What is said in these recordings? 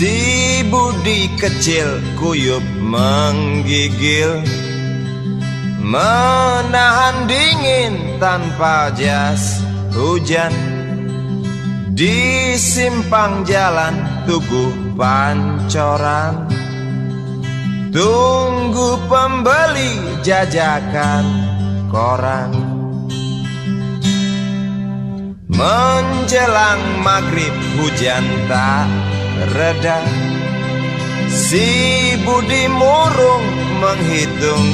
Si Budi kecil kuyup menggigil, menahan dingin tanpa jas hujan. Di simpang jalan Tugu Pancoran, tunggu pembeli jajakan koran. Menjelang maghrib hujan tak reda, si Budi murung menghitung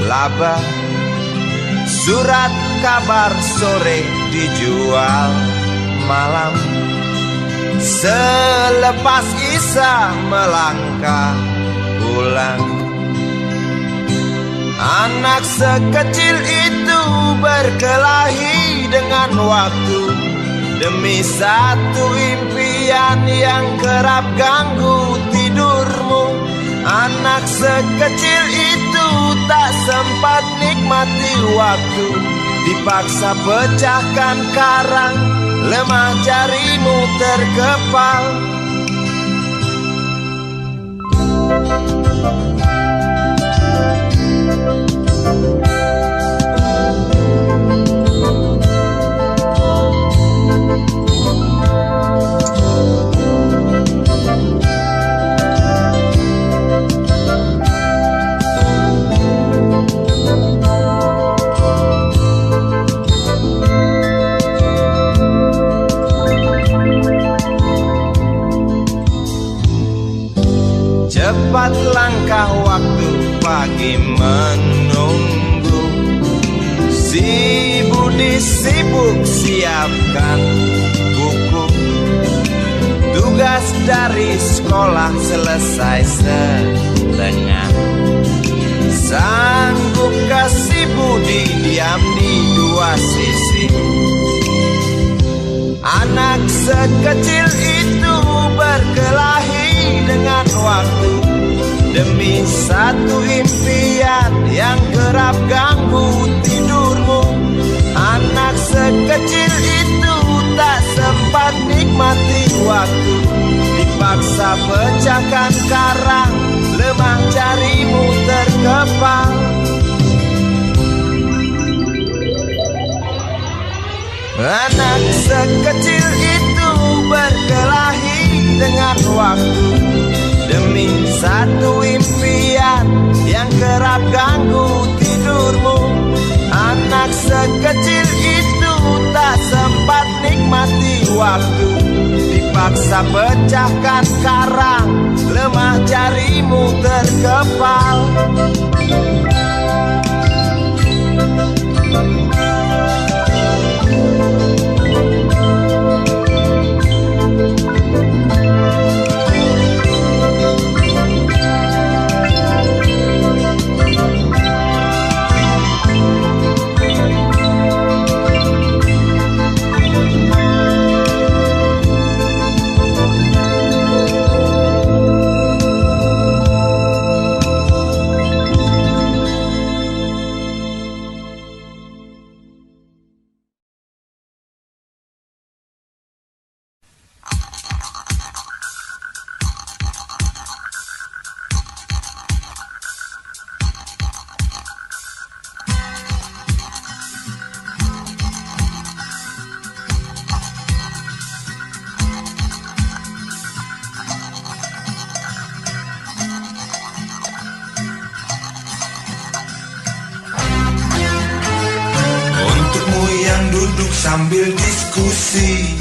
laba. Surat kabar sore dijual malam. Selepas Isya melangkah pulang. Anak sekecil itu berkelahi dengan waktu demi satu impian yang kerap ganggu tidurmu. Anak sekecil itu tak sempat nikmati waktu, dipaksa pecahkan karang, lemah jarimu terkepal. Cepat langkah waktu, pagi menunggu. Si Budi sibuk siapkan buku. Tugas dari sekolah selesai setengah. Sanggup kasih Budi diam di dua sisi. Anak sekecil itu berkelahi dengan waktu demi satu impian yang kerap ganggu tidurmu. Anak sekecil itu tak sempat nikmati waktu, dipaksa pecahkan karang, lemah jarimu terkepal. Anak sekecil itu berkelahi dengan waktu demi satu impian yang kerap ganggu tidurmu. Anak sekecil itu tak sempat nikmati waktu, dipaksa pecahkan karang, lemah jarimu terkepal. Sambil diskusi,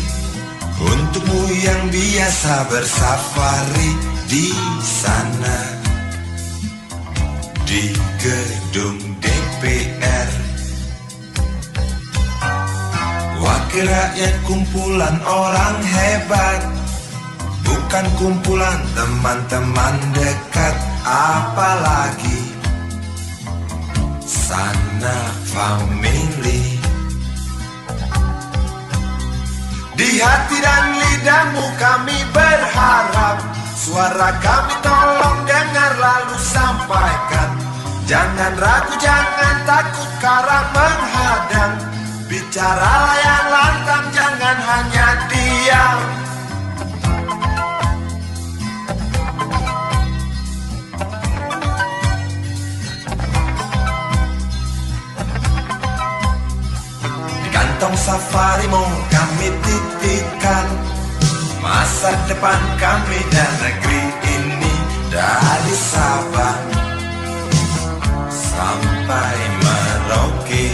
untukmu yang biasa bersafari di sana, di gedung DPR. Wakil rakyat kumpulan orang hebat, bukan kumpulan teman-teman dekat, apalagi sana family. Di hati dan lidahmu kami berharap, suara kami tolong dengar lalu sampaikan. Jangan ragu, jangan takut karena menghadang. Bicaralah yang lantang, jangan hanya diam. masa depan kami dan negeri ini. Dari Sabang sampai Merauke,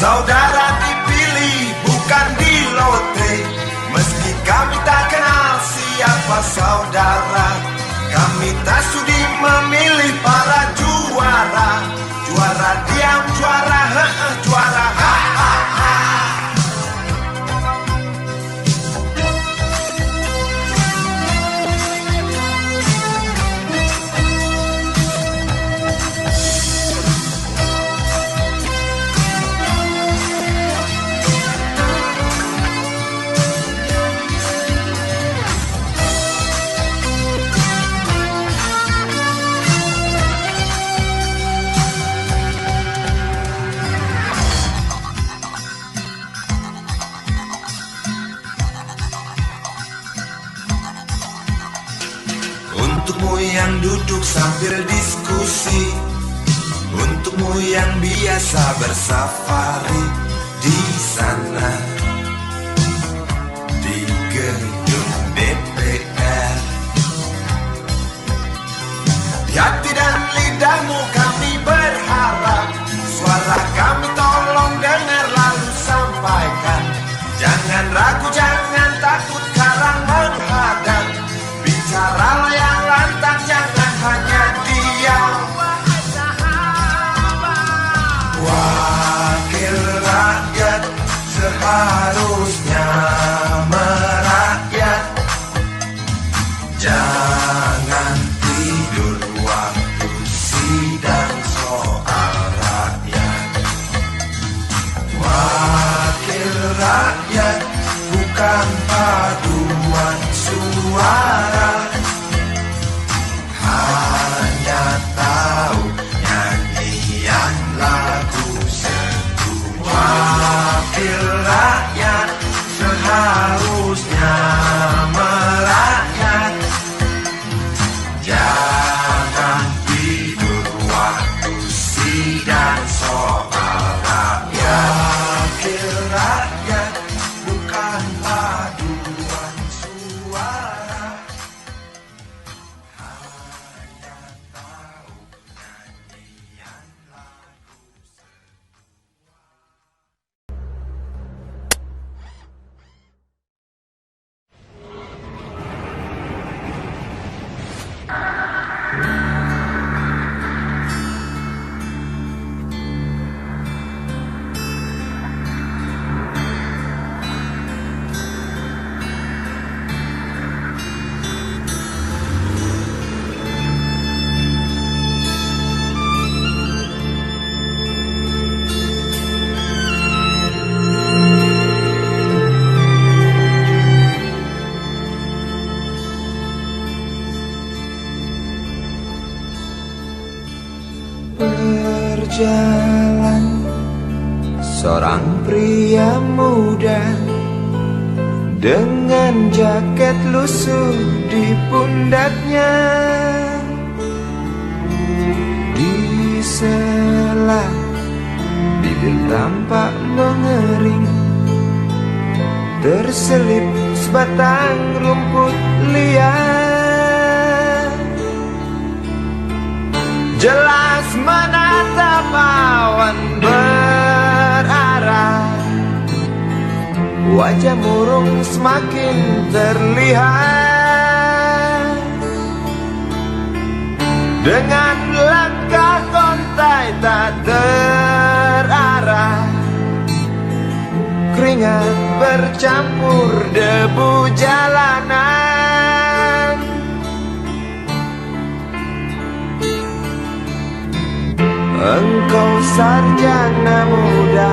saudara dipilih bukan di lotre. Meski kami tak kenal siapa saudara, kami tak sudi memilih para juara. Juara diam, juara juara Untukmu yang duduk sambil diskusi, untukmu yang biasa bersafari di sana, di gedung DPR. Di hati dan lidahmu kami berharap, suara kami tolong dengar lalu sampaikan. Jangan ragu, jangan takut karang menghadap. Bicaralah yang lantang, jangan hanya diam. Wakil rakyat seharusnya merakyat. Jangan tidur waktu sidang soal rakyat. Wakil rakyat bukan paduan suara, hanya tahu nyanyian lagu setuju. Wakil rakyat seharusnya merakyat. Jangan tidur waktu sidang soal rakyat. Wakil rakyat bukan paduan suara, hanya tahu nyanyian lagu. Berjalan seorang pria muda dengan jaket lusuh di pundaknya. Di sela bibir tampak mengering, terselip sebatang rumput liar. Jelas menatap awan berarah, wajah murung semakin terlihat. Dengan langkah kontai tak terarah, keringat bercampur debu jalanan. Engkau sarjana muda,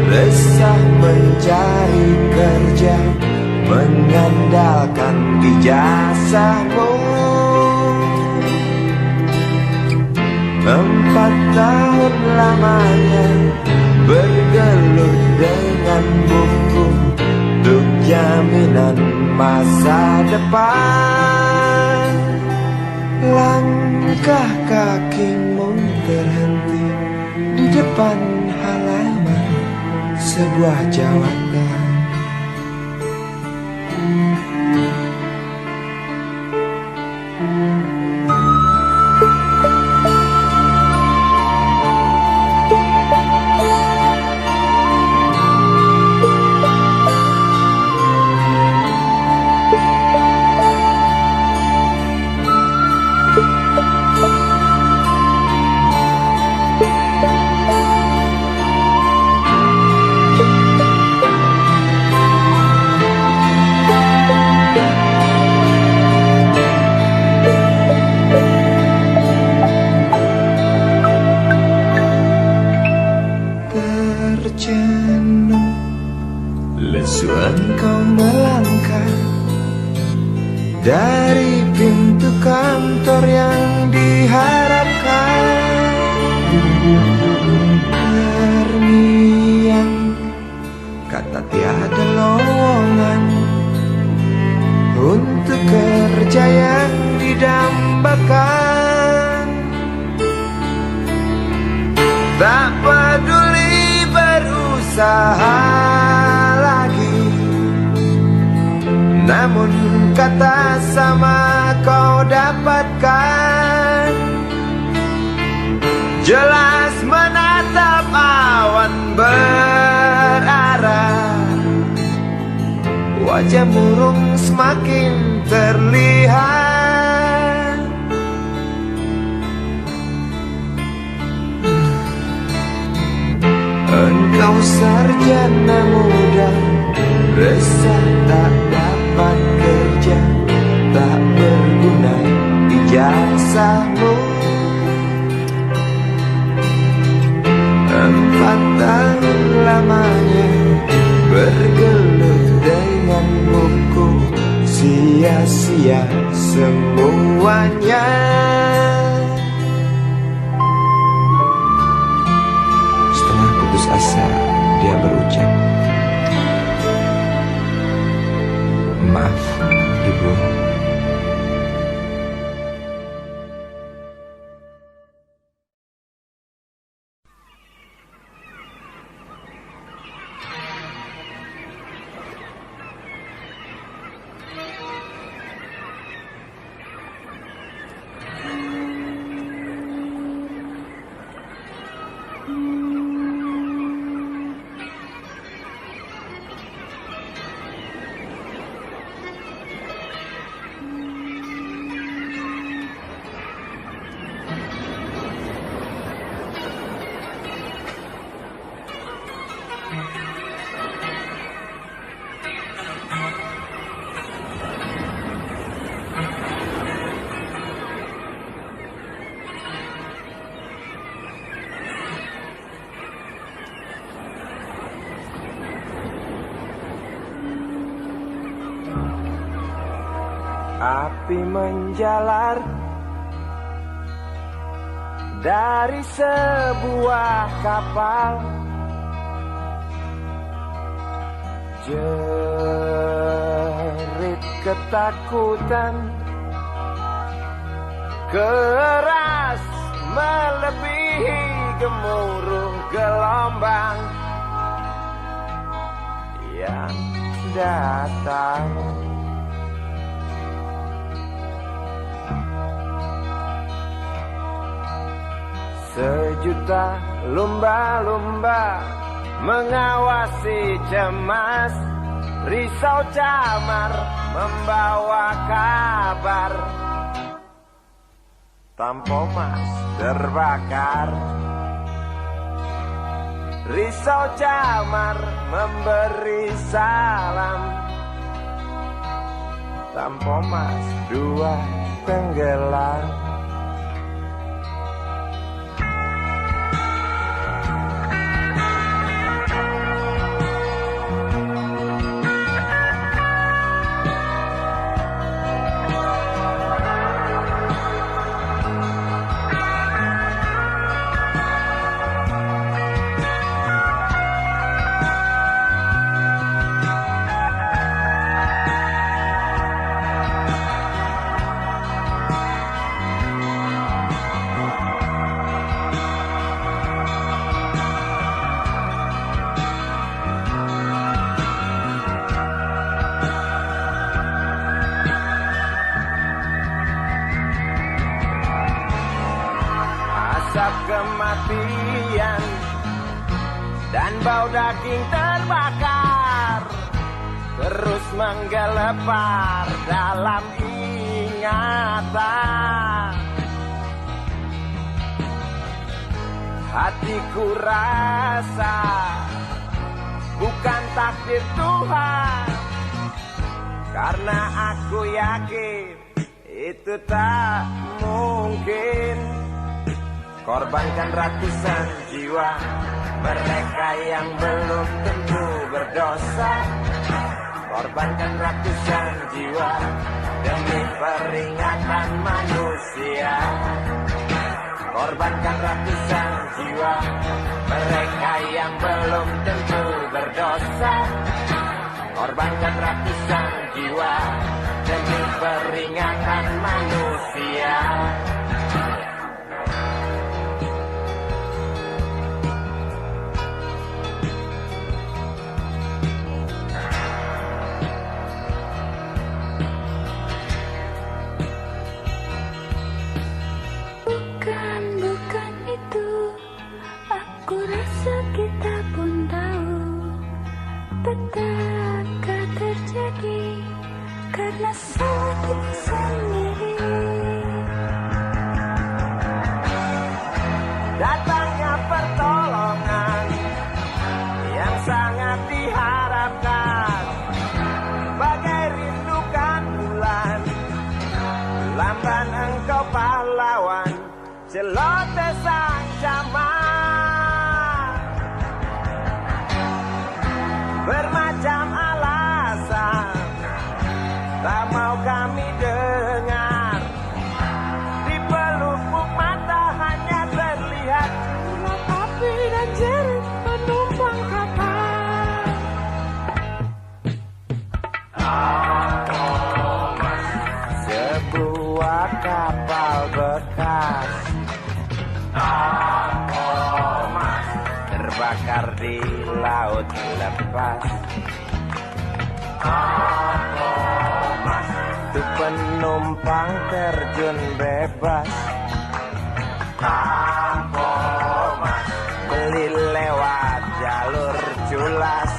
resah mencari kerja, mengandalkan ijazahmu. 4 tahun lamanya bergelut dengan buku untuk jaminan masa depan. Langkah kakimu terhenti di depan halaman sebuah jawatan. melangkah dari pintu kantor yang diharapkan. Terngiang kata tiada lowongan untuk kerja yang didambakan. Tak peduli berusaha lagi, namun kata sama kau dapatkan. Jelas menatap awan berarah, wajah murung semakin terlihat. Engkau sarjana muda, resah tak dapat kerja, tak berguna ijazahmu. 4 tahun lamanya bergelut dengan buku, sia-sia semuanya. Setelah putus asa, dia berucap, "Maaf, Ibu." Api menjalar dari sebuah kapal, jerit ketakutan keras melebihi gemuruh gelombang yang datang. Sejuta lumba-lumba mengawasi cemas, risau camar membawa kabar. Tampomas terbakar, risau camar memberi salam. Tampomas 2 tenggelam. Asap kematian dan bau daging terbakar terus menggelepar dalam ingatan. Hatiku rasa bukan takdir Tuhan, karena aku yakin itu tak mungkin. Korbankan ratusan jiwa mereka yang belum tentu berdosa. korbankan ratusan jiwa demi peringatan manusia. Korbankan ratusan jiwa mereka yang belum tentu berdosa. Korbankan ratusan jiwa demi peringatan manusia. Bukan itu, aku rasa kita pun tahu petaka terjadi karena salah kita sendiri. Datangnya pertolongan yang sangat diharapkan, bagai rindukan bulan, lamban engkau pahlawan, celoteh sang jaman. Bermacam alasan tak mau kami dengar, di pelupuk mata hanya terlihat urat api dan jerit penumpang kapal. Sebuah kapal bekas terbakar di laut lepas. Untuk penumpang terjun bebas, beli lewat jalur culas.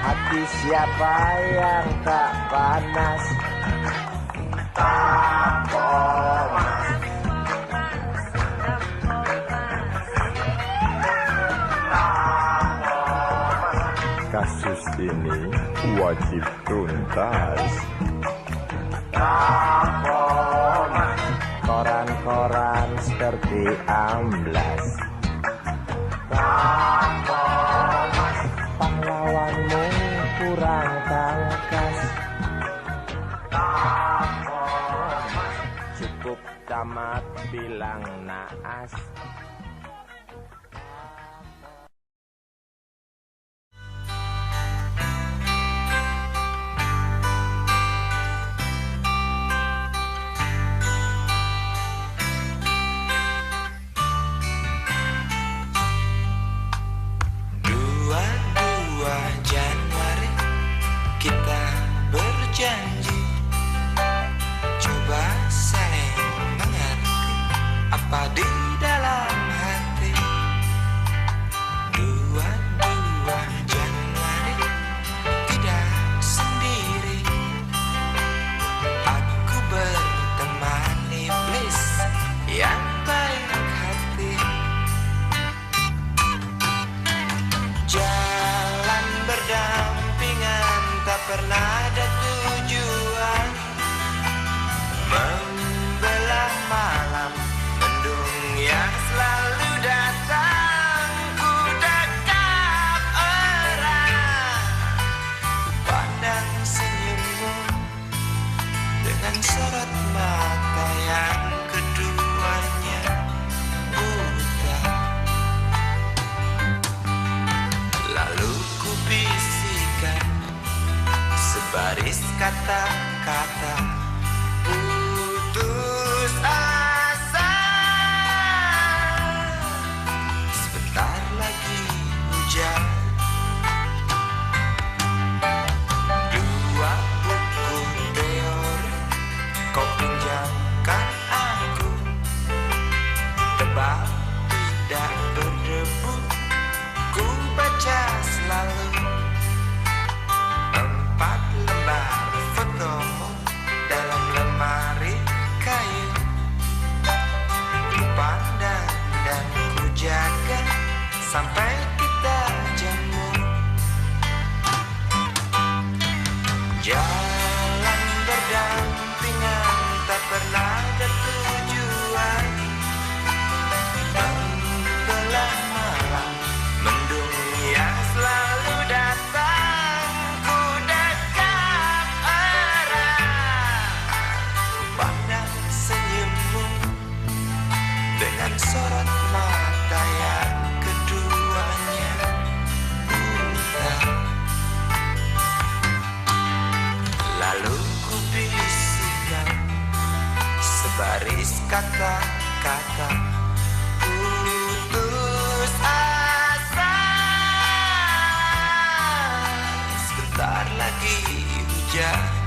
Hati siapa yang tak panas? Kasus ini wajib tuntas. Koran-koran seperti amblas. Pahlawanmu kurang tangkas. Cukup tamat bilang naas. Januari kita berjanji, coba saling mengerti apa di dalam hati. 22 Januari tidak sendiri, aku berteman iblis yang baik hati. Jalan berdampingan tak pernah ada tujuan, membelah malam mendung yang selalu datang. Ku dekat erat, pandang senyummu dengan sorot mata yang keduanya buta. Lalu ku bisikan sebaris kata-kata putus asa. Sebentar lagi hujan. 2 buku teori kau pinjamkan aku, tebal tidak berdebu, ku baca selalu. 4 lembar fotomu dalam lemari kayu, ku pandang dan ku jaga sampai kita jemu. Jalan berdampingan tak pernah ada tujuan, membelah malam mendung yang selalu kata-kata putus asa. Sebentar lagi hujan.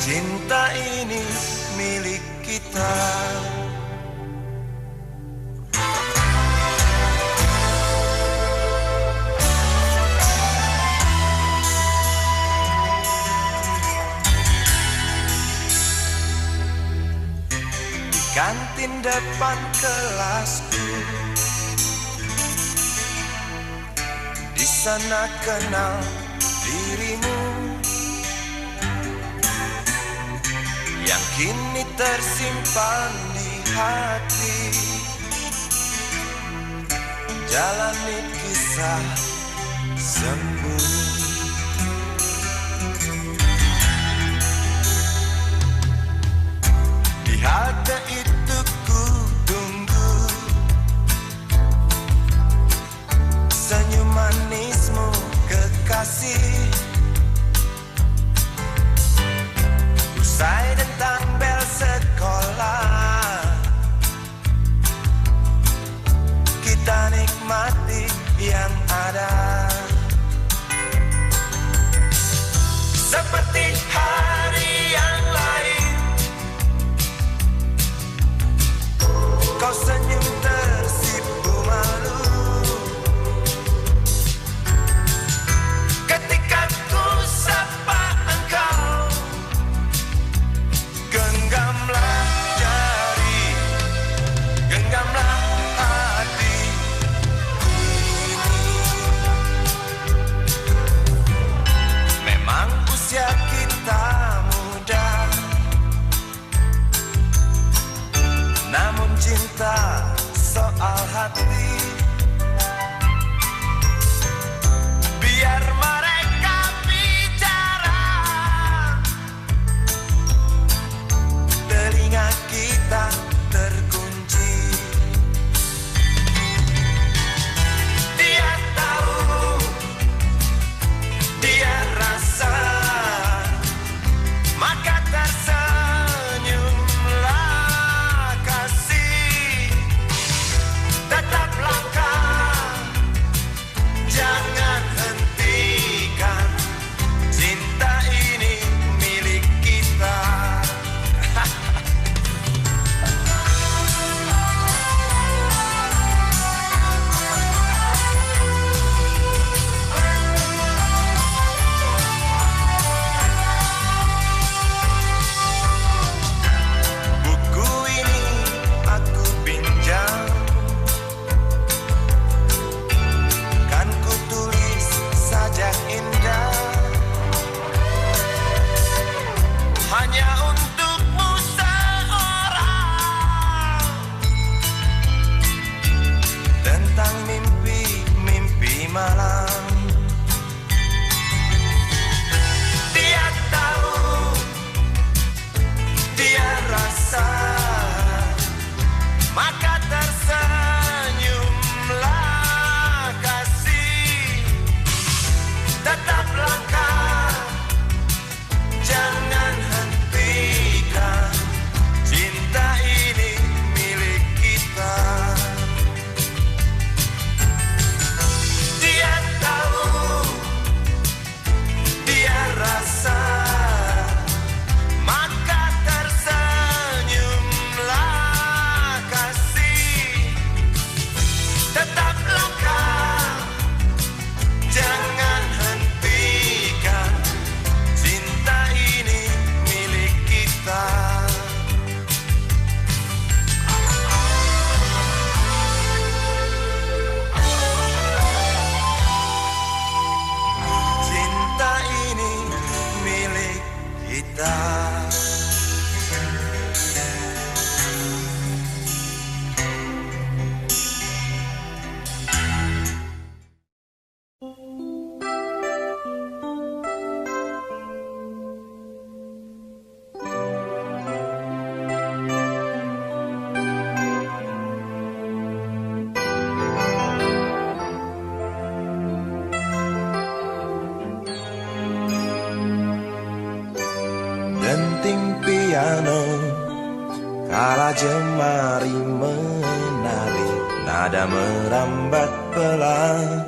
Cinta ini milik kita. Di kantin depan kelasku, di sana kenal dirimu, yang kini tersimpan di hati. Jalani kisah sembunyi. Di halte itu ku tunggu senyum manismu kekasih. Usai tentang bel sekolah, kita nikmati yang ada. Seperti hari yang lain, kau senyum tersipu malu ketika ku sapa engkau. Genggamlah jari, genggamlah hati ini. Memang usia kita muda, namun cinta soal hati. Biar mereka bicara, telinga kita terkunci. Dia tahu, dia rasa, maka tersenyumlah kasih. Tetap Kala jemari menari, nada merambat pelan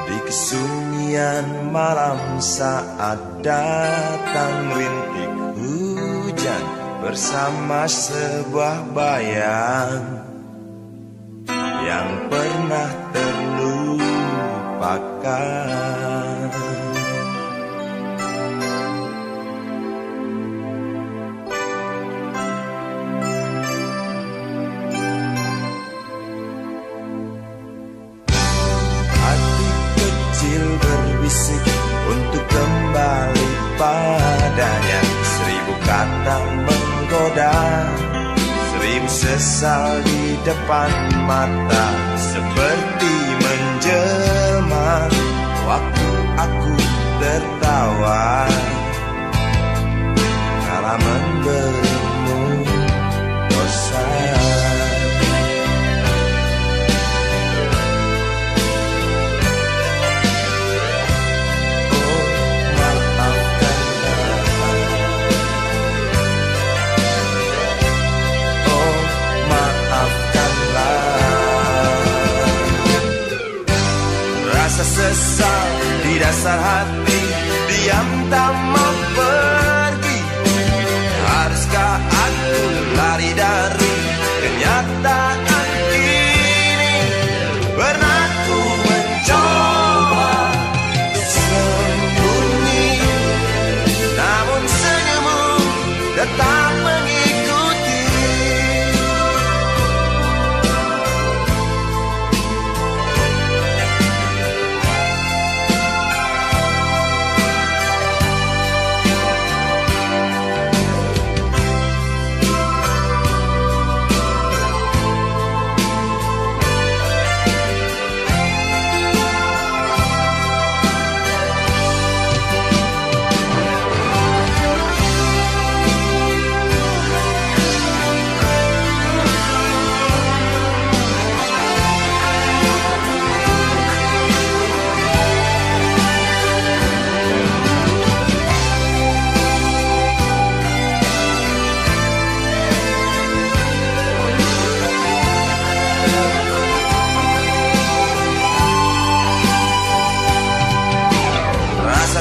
di kesunyian malam saat datang rintik hujan bersama sebuah bayang yang pernah terlupakan. Hati kecil berbisik untuk kembali padanya. 1000 kata menggoda, 1000 sesal di depan mata, seperti menjelma waktu aku tertawa kala memberimu dosa. Rasa sesal di dasar hati diam tak mau pergi. Haruskah aku lari dari kenyataan ini? Pernah ku mencoba sembunyi, namun senyummu tetap mengikuti.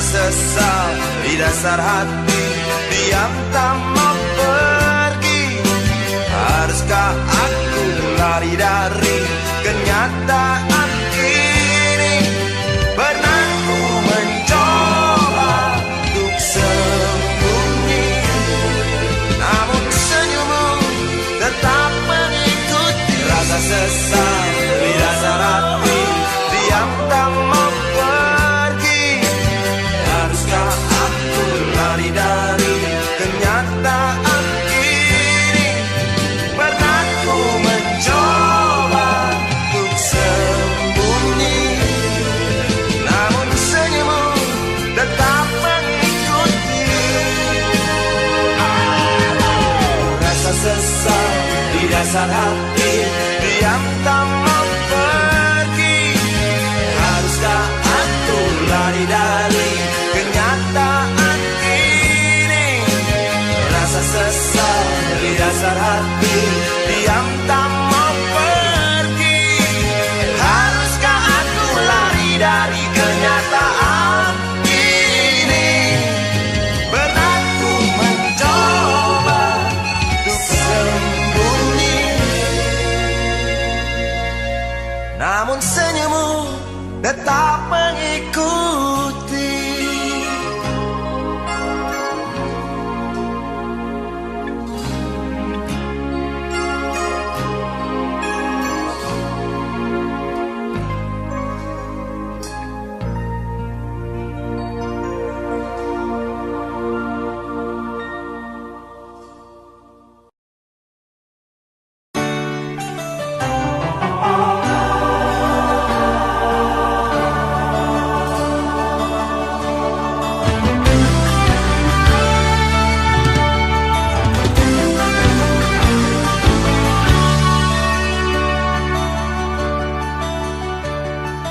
Sesal di dasar hati diam tak mau pergi. Haruskah aku lari dari kenyataan ini? Pernah ku mencoba untuk sembunyi, namun senyummu tetap mengikuti. Rasa sesal di dasar hati diam tak mau pergi. Haruskah aku lari dari kenyataan ini? Pernah ku mencoba untuk sembunyi, namun senyummu tetap mengikuti. Rasa sesal di dasar hati diam tak mau pergi. Haruskah aku lari dari kenyataan ini? Rasa sesal di dasar hati diam tak mau pergi. Haruskah aku lari dari kenyataan ini? Pernah ku mencoba untuk sembunyi, namun senyummu tetap mengikuti.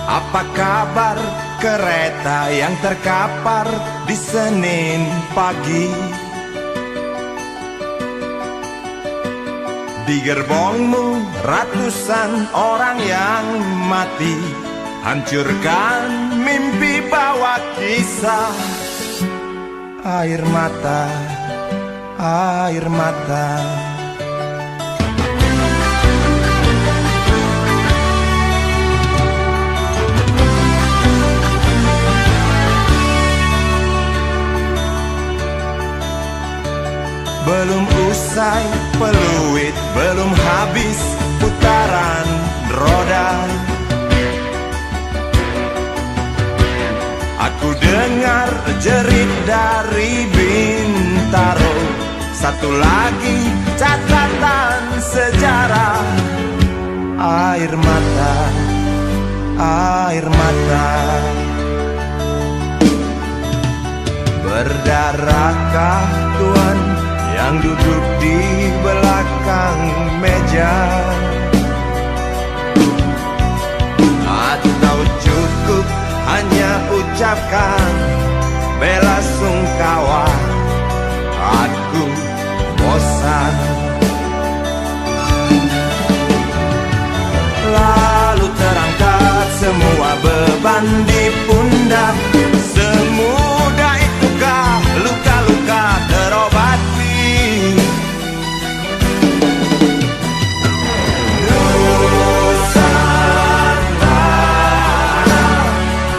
Apa kabar kereta yang terkapar di Senin pagi? Di gerbongmu ratusan orang yang mati, hancurkan mimpi bawa kisah. Air mata, air mata. Belum usai peluit, belum habis putaran roda, aku dengar jerit dari Bintaro. Satu lagi catatan sejarah. Air mata, air mata. Berdarahkah Tuhan yang duduk di belakang meja? Atau cukup hanya ucapkan bela sungkawa? Aku bosan. Lalu terangkat semua beban di pundak. Semudah itukah luka-luka terobati?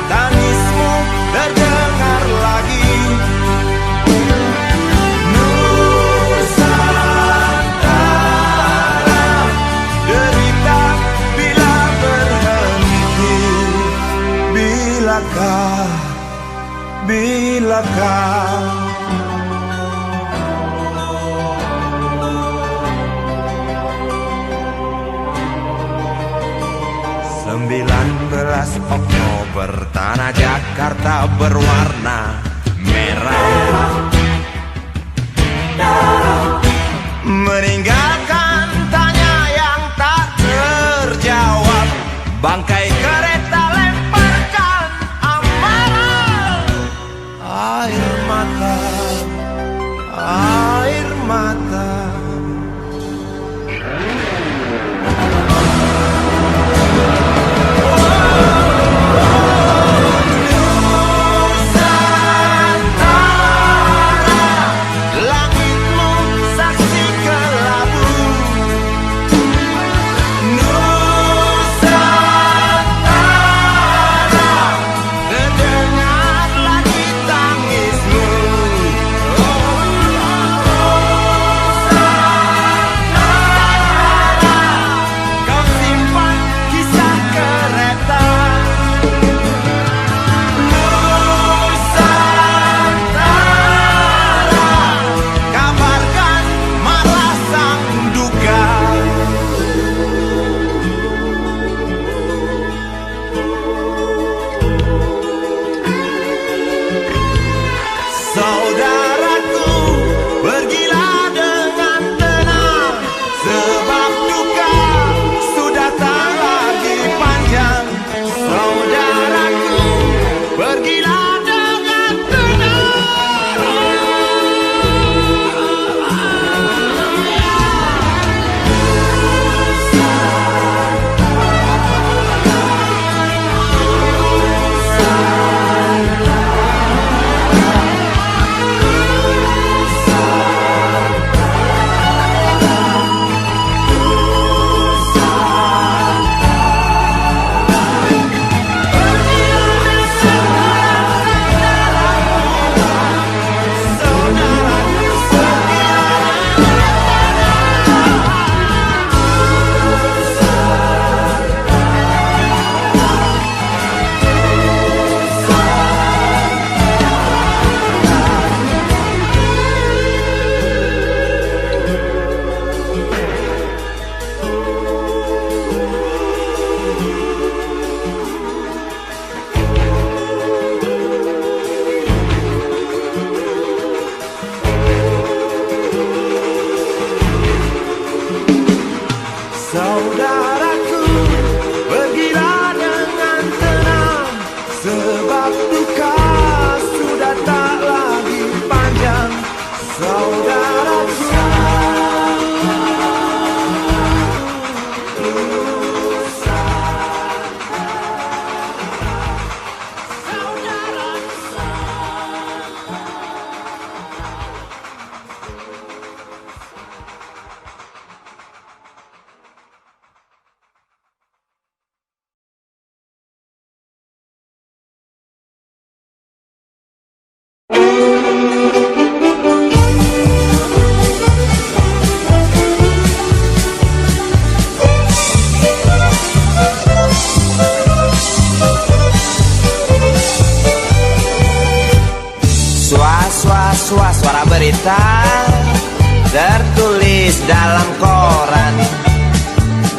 Tangismu terdengar lagi. Nusantara, derita bila berhenti. Bilakah, bilakah 19 Oktober tanah Jakarta berwarna merah, meninggalkan tanya yang tak terjawab. Bangkai kereta lemparkan amarah. Air mata, air mata. Nusantara, berita tertulis dalam koran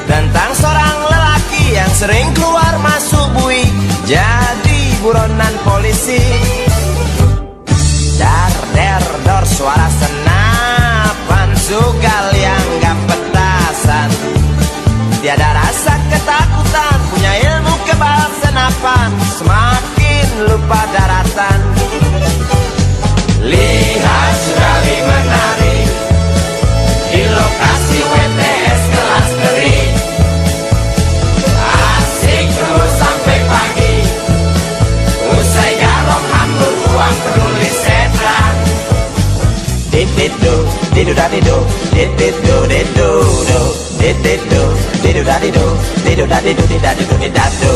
tentang seorang lelaki yang sering keluar masuk bui jadi buronan polisi. Dar der dor suara senapan sugal yang gak petasan, tiada rasa ketakutan, punya ilmu kebal senapan, semakin lupa daratan. Lihat sekali menari di lokasi WTS kelas teri, asik terus sampai pagi, usai garong hambur uang penulis setan. Dididu, didu dadidu, dididu didu do, dididu, didu dadidu, didu dadidu didadidu didadu.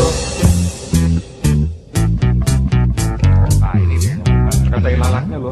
Katain lalaknya loh.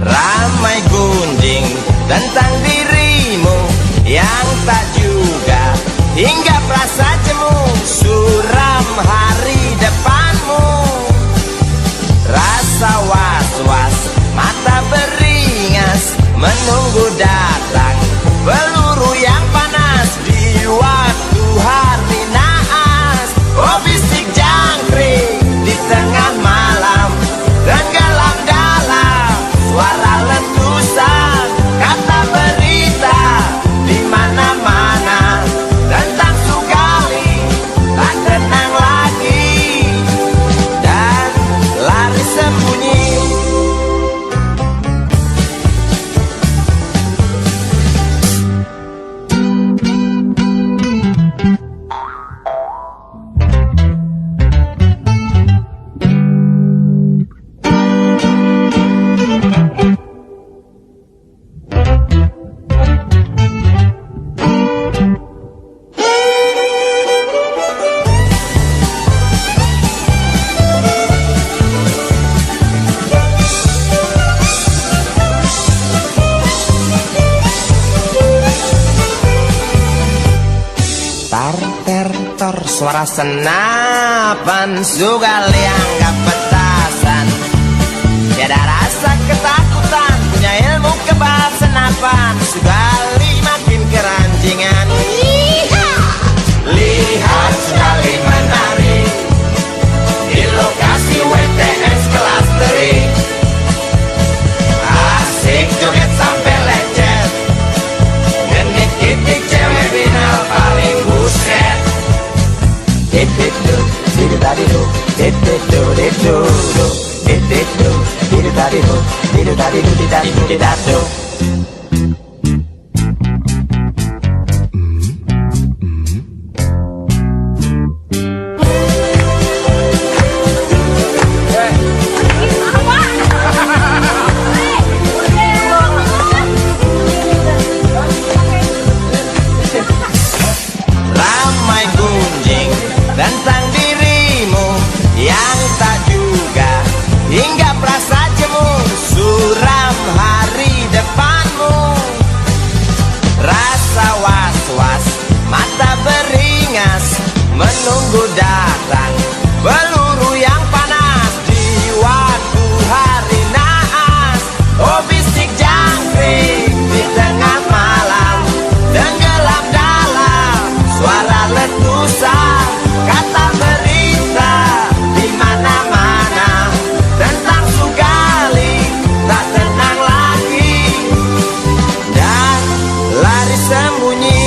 Ramai gunjing tentang dirimu yang tak juga hingga perasa jemu, suram hari depanmu. Rasa was-was, mata beringas, menunggu datang peluru yang panas di waktu hari naas. Oh bisik jangkrik di tengah malam, tenggelam dalam suara letusan, kata berita di mana-mana tentang Sugali tak tenang lagi dan lari sembunyi. Tar suara senapan sugal yang gak petasan, tiada rasa ketakutan, punya ilmu kebal senapan, Sugali makin keranjingan. Lihat Sugali menari di lokasi WTS kelas teri, asik joget sampai lecet, ngenik-ngenik cewek binal paling buset. Dididu, didu dadidu, dididu didu do, dididu, didu dadidu, didu dadidu didadidu didadu. Ramai gunjing tentang dirimu yang tak juga hingga perasa jemu, suram hari depanmu. Rasa was-was, mata beringas, menunggu datang peluru yang panas di waktu hari naas. Oh bisik jangkrik di tengah malam, tenggelam dalam suara letusan, kata berita di mana-mana tentang Sugali tak tenang lagi dan lari sembunyi.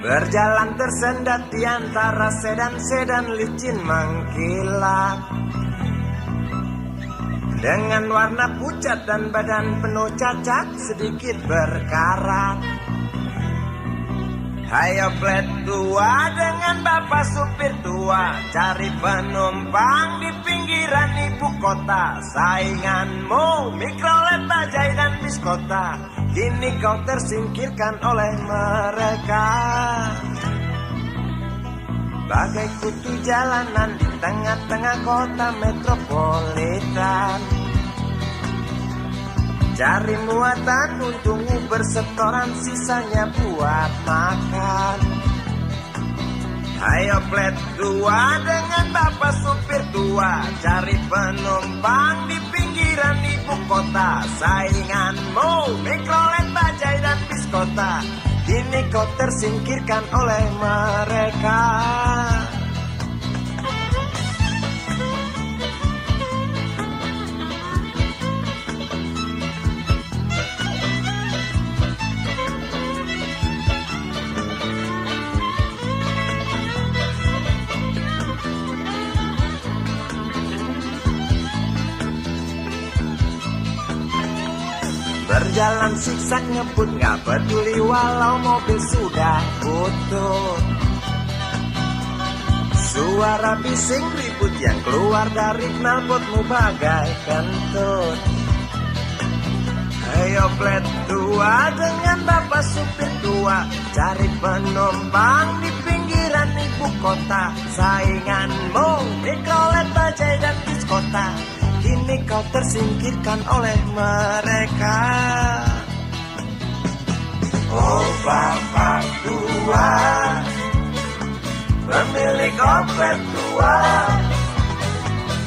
Berjalan tersendat di antara sedan-sedan licin mengkilap, dengan warna pucat dan badan penuh cacat sedikit berkarat. Hayo plet tua dengan bapak supir tua, cari penumpang di pinggiran ibu kota. Sainganmu Mikrolet, Bajai dan Biskota, kini kau tersingkirkan oleh mereka. Bagai kutu jalanan di tengah-tengah kota metropolitan, cari muatan untungmu bersetoran, sisanya buat makan. Ayo plet tua dengan bapak supir tua, cari penumpang di pinggiran ibu kota. Sainganmu Mikrolet, Bajai dan Biskota, kini kau tersingkirkan oleh mereka. Berjalan siksak ngebut, gak peduli walau mobil sudah butut. Suara bising ribut yang keluar dari knalpotmu bagai kentut. Ayo plet tua dengan bapak supir tua, cari penumpang di pinggiran ibu kota. Sainganmu Mikrolet, Bajai dan Biskota, kini kau tersingkirkan oleh mereka. Oh bapak tua, pemilik oplet tua,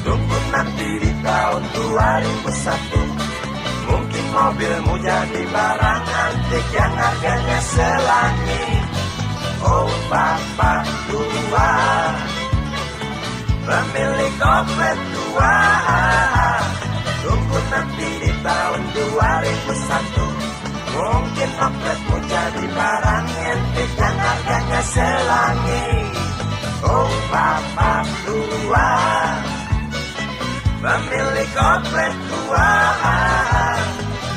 tunggu nanti di tahun 2001, mungkin mobilmu jadi barang antik yang harganya selangit. Oh bapak tua, pemilik oplet tua, tunggu nanti di tahun 2001, mungkin opletmu jadi barang antik yang harganya selangit. Oh bapak tua, pemilik oplet tua,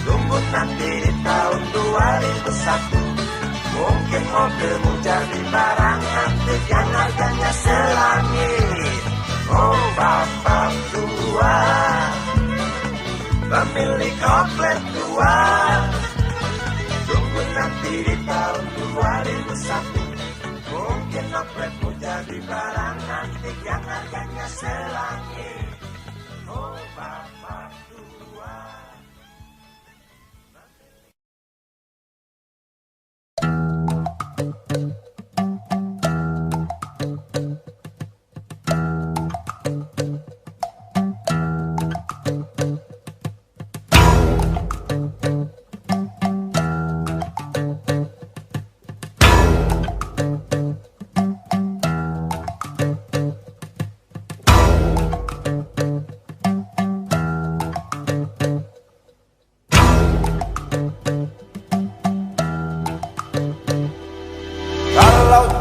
tunggu nanti di tahun 2001, mungkin mobilmu jadi barang antik yang harganya selangit. Oh bapak tua, pemilik oplet tua, tunggu nanti di tahun 2001, mungkin opletmu jadi barang antik yang harganya selangit. Oh bapak tua.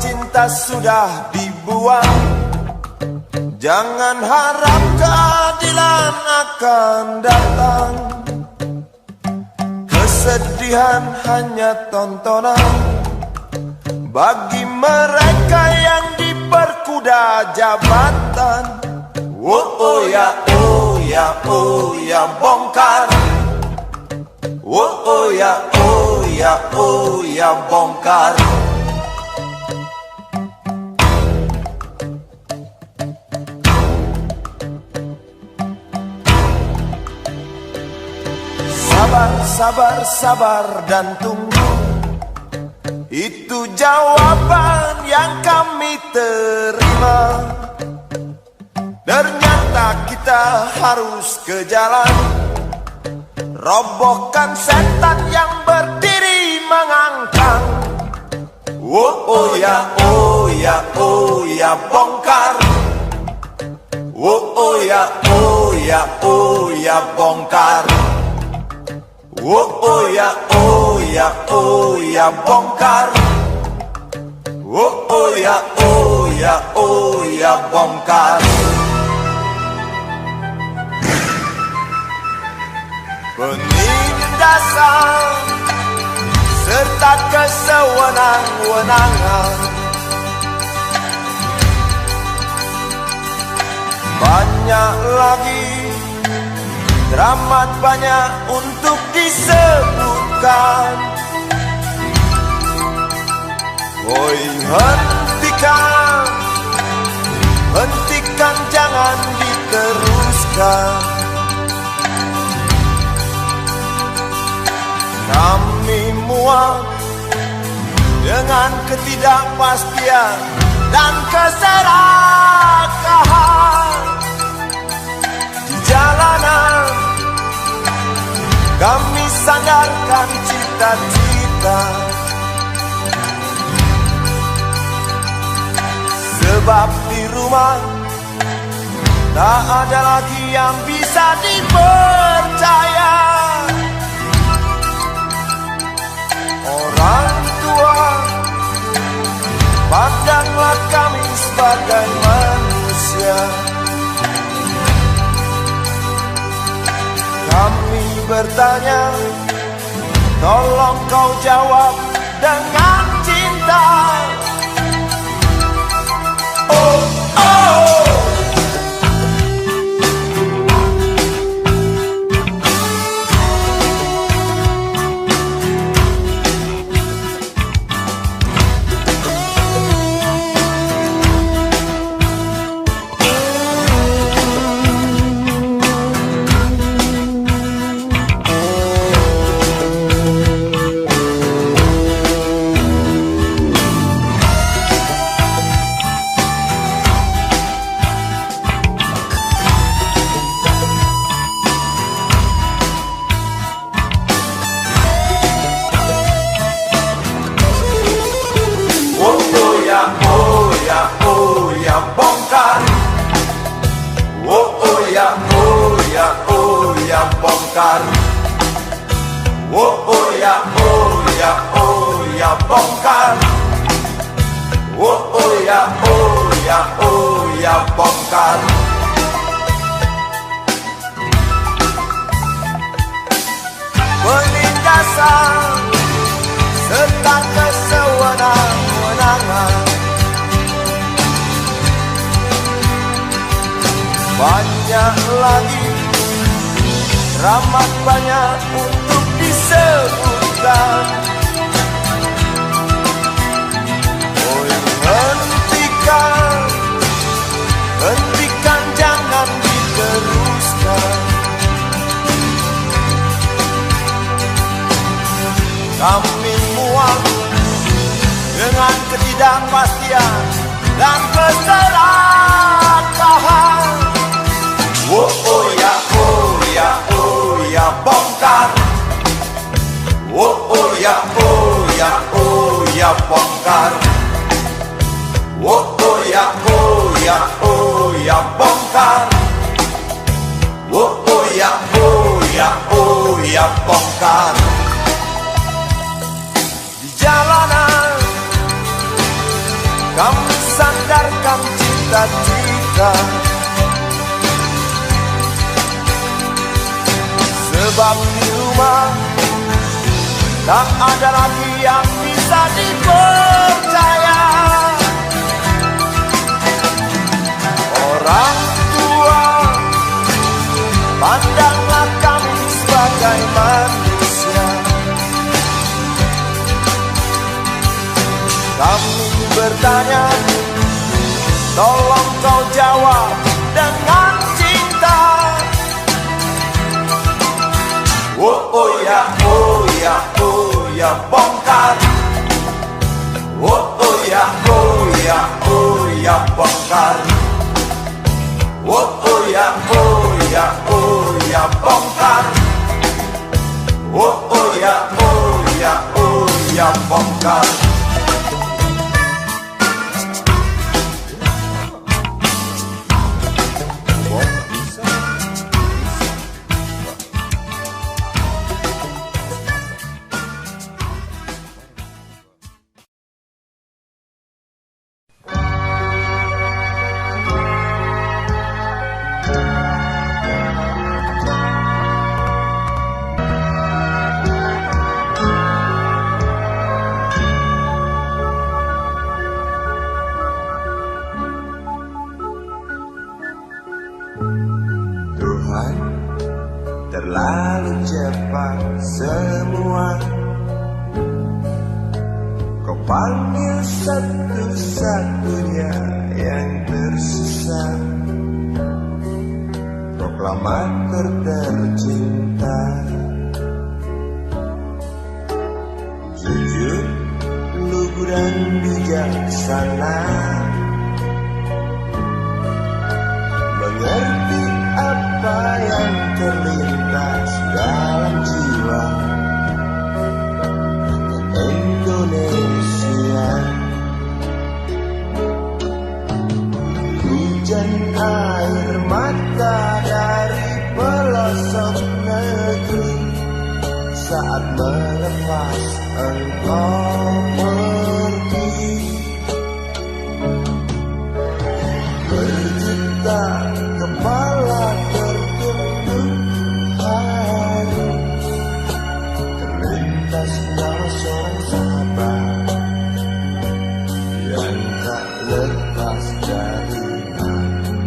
Cinta sudah dibuang, jangan harap keadilan akan datang. Kesedihan hanya tontonan bagi mereka yang diperkuda jabatan. Oh ya, oh ya, oh ya, bongkar. Oh ya, oh ya, oh ya, bongkar. Sabar, sabar dan tunggu, itu jawaban yang kami terima. Ternyata kita harus ke jalan, robohkan setan yang berdiri mengangkang. Oh ya, oh ya, oh ya, bongkar. Oh ya, oh ya, oh ya, bongkar. Oh ya, oh ya, oh ya, bongkar. Oh ya, oh ya, oh ya, bongkar. penindasan serta kesewenang-wenangan. Banyak lagi, teramat banyak untuk disebutkan. Oi, hentikan, hentikan, jangan diteruskan. Kami muak dengan ketidakpastian dan keserakahan di jalanan. Kami sandarkan cita-cita, sebab di rumah tak ada lagi yang bisa dipercaya. Orang tua, pandanglah kami sebagai manusia. Kami bertanya, tolong kau jawab dengan cinta. Oh, oh. Bongkar. Oh, oh ya, oh ya, oh ya, bongkar. Oh, oh ya, oh ya, oh ya, bongkar. Penindasan serta kesewenang-wenangan. Banyak lagi, teramat banyak untuk disebutkan. Oh, hentikan, hentikan, jangan diteruskan. Kami muak dengan ketidakpastian dan keserakahan. Oh, oh ya, oh ya, oh ya, bongkar. Oh, oh ya, oh ya, oh ya, bongkar. Oh, oh ya, oh ya, oh ya, bongkar. Oh, oh ya, oh ya, oh ya, bongkar. Di jalanan kami sandarkan cita-cita, sebab di rumah tak ada lagi yang bisa dipercaya. Orang tua, pandanglah kami sebagai manusia. Kami bertanya, tolong kau jawab dengan cinta. Oh, oh ya, oh ya, oh ya, bongkar. Oh, oh ya, oh ya, oh ya, bongkar. Oh, oh ya, oh ya, oh ya, bongkar. Oh, oh ya, oh ya, oh ya, bongkar. panggil satu-satunya yang tersisa, proklamator tercinta. Jujur, lugu dan bijaksana, mengerti apa yang terlintas dalam jiwa Indonesia. Hujan air mata dari pelosok negeri saat melepas engkau pergi. Berjuta kepala tertunduk haru, terlintas nama seorang sahabat yang tak lepas dari namamu.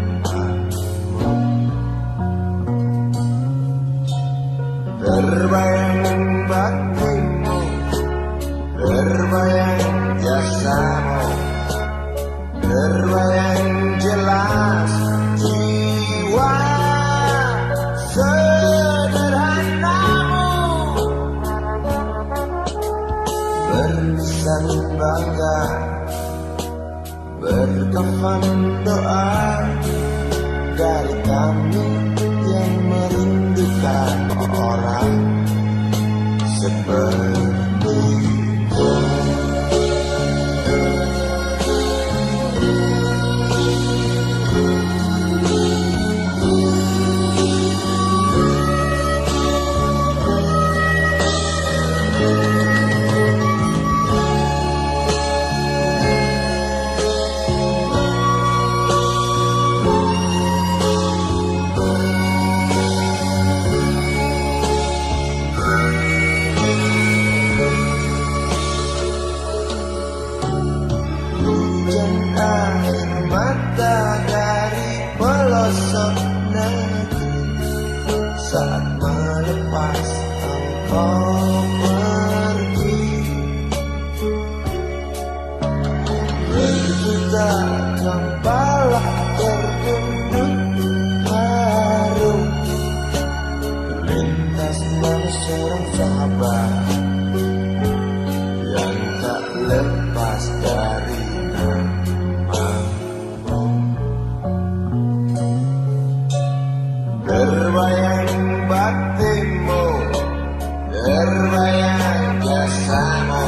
Terbayang baktimu, terbayang jasamu, terbayang jelas jiwa sederhanamu, berlisan bangga, berkafan doa dari kami yang merindukan orang sepertimu. Hujan air mata dari pelosok negeri saat melepas engkau pergi. Berjuta kepala tertunduk haru, terlintas nama seorang sahabat yang tak lepas dari namamu. Terbayang baktimu, terbayang jasamu,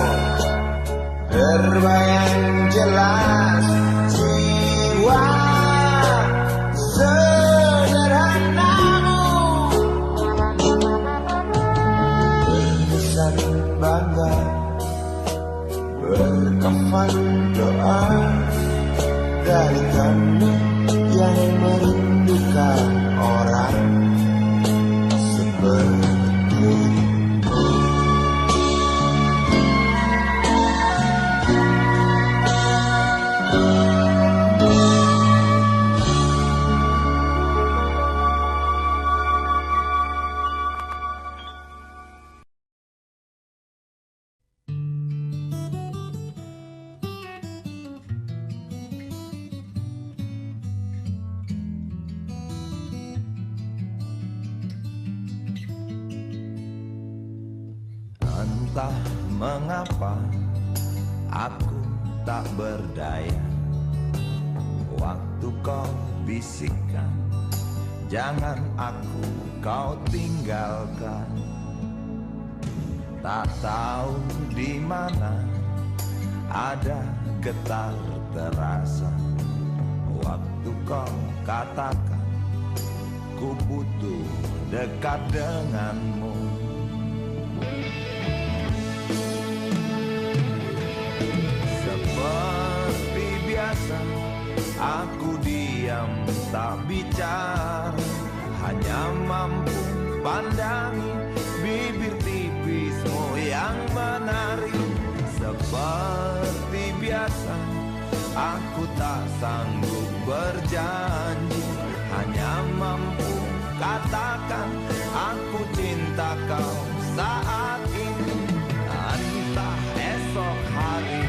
terbayang jelas jiwa sederhanamu, berlisan bangga, berkafan doa dari kami yang merindukan orang sepertimu. Entah mengapa aku tak berdaya, waktu kau bisikkan jangan aku kau tinggalkan. Tak tahu di mana ada getar terasa, waktu kau katakan ku butuh dekat denganmu. Seperti biasa aku diam tak bicara, hanya mampu pandangi bibir tipismu yang menari. Seperti biasa aku tak sanggup berjanji, hanya mampu katakan aku cinta kau saat ini. Entah esok hari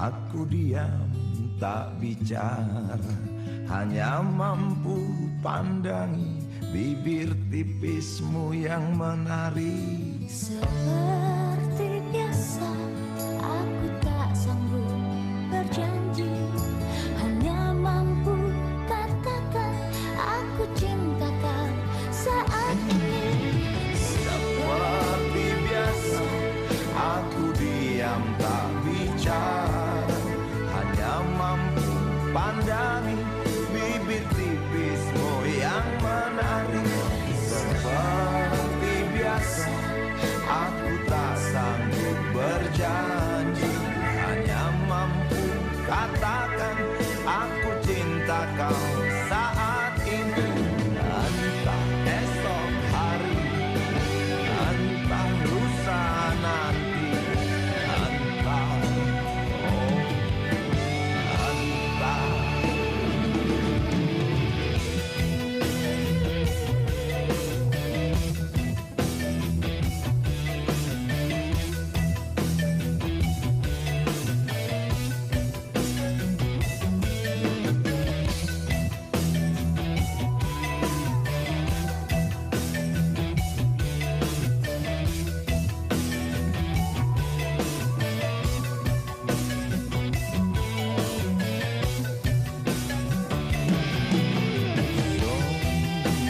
Aku diam tak bicara, hanya mampu pandangi bibir tipismu yang menari. Seperti biasa, aku tak sanggup berjanji, hanya mampu katakan aku cinta kau saat ini. Seperti biasa, aku diam tak bicara, hanya mampu pandangi bibir tipismu yang menari. Seperti biasa, aku tak sanggup berjanji, hanya mampu katakan aku cinta kau saat ini. Entah esok hari, entah lusa nanti, entah, oh, entah.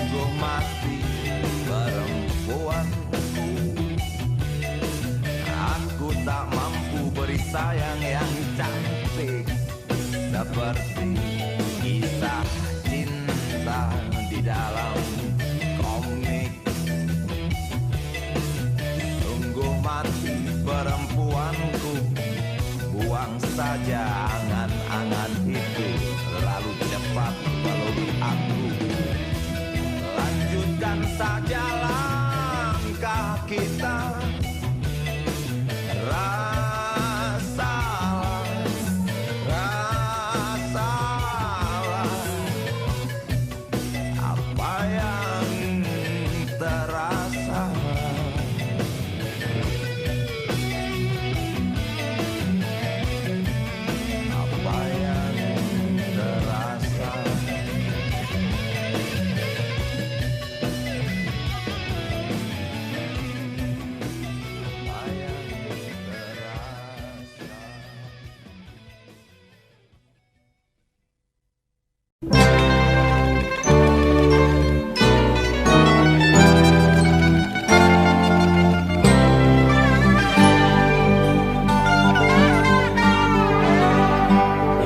Sungguh mati perempuanku, aku tak mampu beri sayang yang cantik seperti kisah cinta di dalam komik. Sungguh mati perempuanku, buang saja angan-angan itu, lalu cepat peluk aku. Lanjutkan saja langkah kita. Rasalah, rasalah apa yang terasa. Apa yang terasa. Apa yang terasa.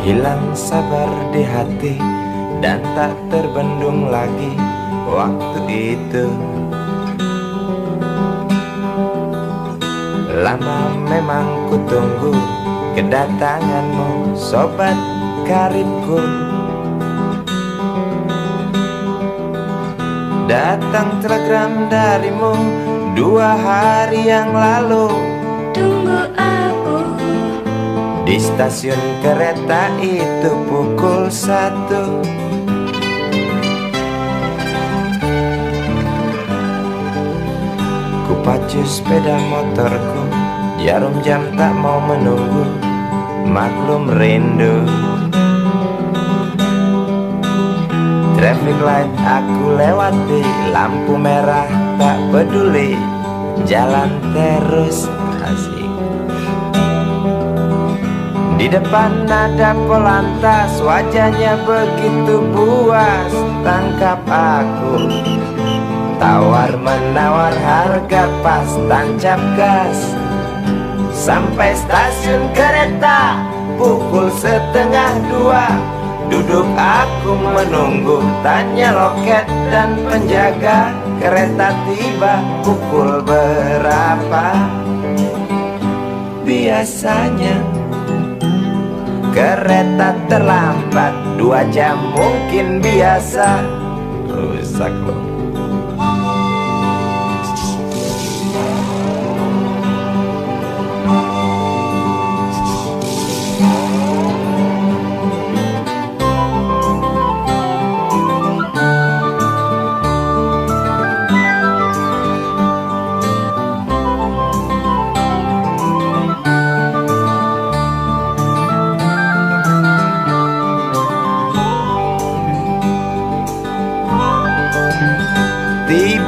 Hilang sabar di hati dan tak terbendung lagi waktu itu. Lama memang ku tunggu kedatanganmu, sobat karibku. Datang telegram darimu 2 hari yang lalu. Tunggu aku, Di stasiun kereta itu pukul 1. Ku pacu sepeda motorku, jarum jam tak mau menunggu, maklum rindu. Traffic light aku lewati, lampu merah tak peduli, jalan terus asik. Di depan ada polantas, wajahnya begitu puas, tangkap aku. Tawar menawar harga pas, tancap gas. Sampai stasiun kereta pukul 1:30. Duduk aku menunggu, tanya loket dan penjaga. Kereta tiba pukul berapa? Biasanya kereta terlambat 2 jam mungkin biasa. Rusak loh.